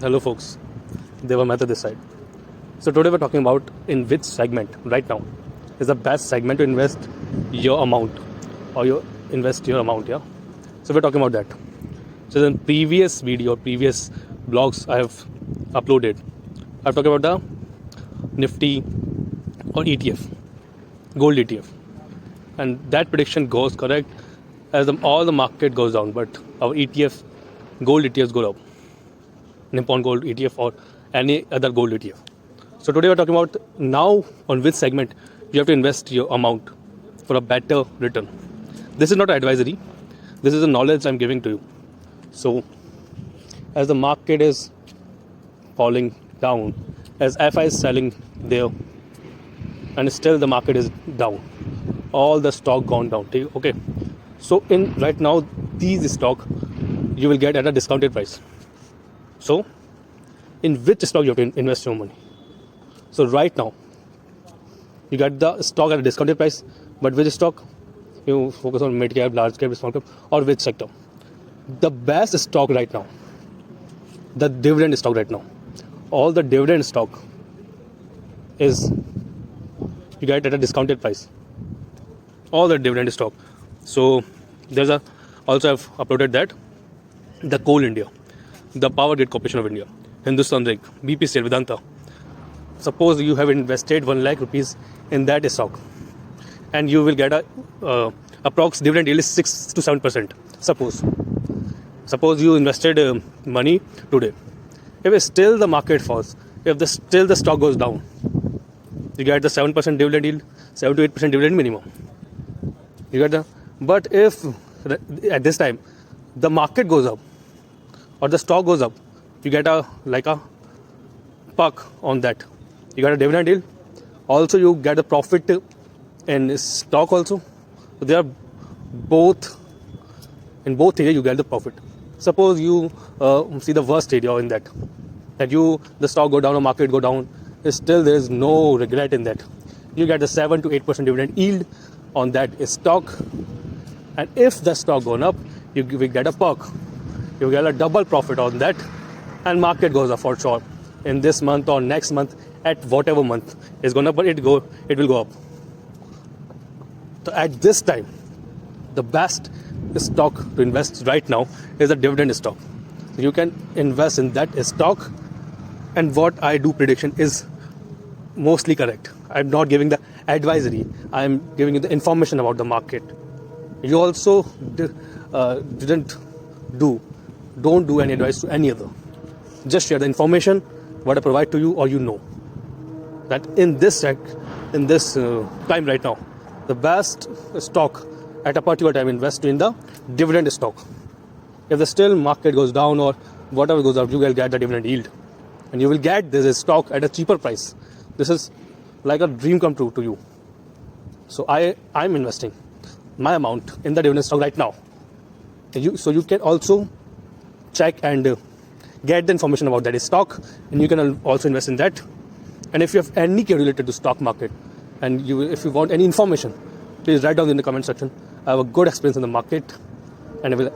Hello folks, Deva Mehta this side. So today we're talking about in which segment right now is the best segment to invest your amount or you invest your amount, yeah. So we're talking about that. So in previous video, previous blogs I have uploaded, I've talked about the Nifty or ETF, gold ETF, and that prediction goes correct as all the market goes down, but our ETF, gold ETFs go up. Nippon Gold ETF or any other gold ETF. So today we're talking about now on which segment you have to invest your amount for a better return. This is not advisory. This is the knowledge I'm giving to you. So as the market is falling down, as FI is selling there, and still the market is down, all the stock gone down. Okay. So in right now these stock you will get at a discounted price. So, in which stock you have to invest your money? So right now, you get the stock at a discounted price, but which stock? You focus on mid cap, large cap, small cap, or which sector? The best stock right now, the dividend stock right now. All the dividend stock is you get at a discounted price. All the dividend stock. So there's a also I've uploaded that the Coal India, the Power Grid Corporation of India, Hindustan Zinc, BP Steel, Vedanta. Suppose you have invested 1 lakh rupees in that stock, and you will get a approx dividend yield is 6 to 7%. Suppose you invested money today. If still the market falls, if still the stock goes down, you get the 7% dividend yield, 7 to 8% dividend minimum. You get the. But if at this time the market goes up, or the stock goes up, you get a puck on that. You get a dividend yield. Also, you get a profit in stock also. So they are both, in both areas you get the profit. Suppose you see the worst area in that the stock go down or market go down, still there is no regret in that. You get the 7 to 8% dividend yield on that stock. And if the stock gone up, you will get a puck. You get a double profit on that, and market goes up for sure in this month or next month, at whatever month is going up, but it will go up. So at this time, the best stock to invest right now is a dividend stock. You can invest in that stock, and what I do prediction is mostly correct. I'm not giving the advisory. I'm giving you the information about the market. You also don't do any advice to any other. Just share the information what I provide to you, or you know that in this time right now, the best stock at a particular time invest in the dividend stock. If the still market goes down or whatever goes up, you will get the dividend yield, and you will get this stock at a cheaper price. This is like a dream come true to you. So I'm investing my amount in the dividend stock right now. So you can also check and get the information about that stock, and you can also invest in that. And if you have any query related to stock market, and if you want any information, please write down in the comment section. I have a good experience in the market, and I will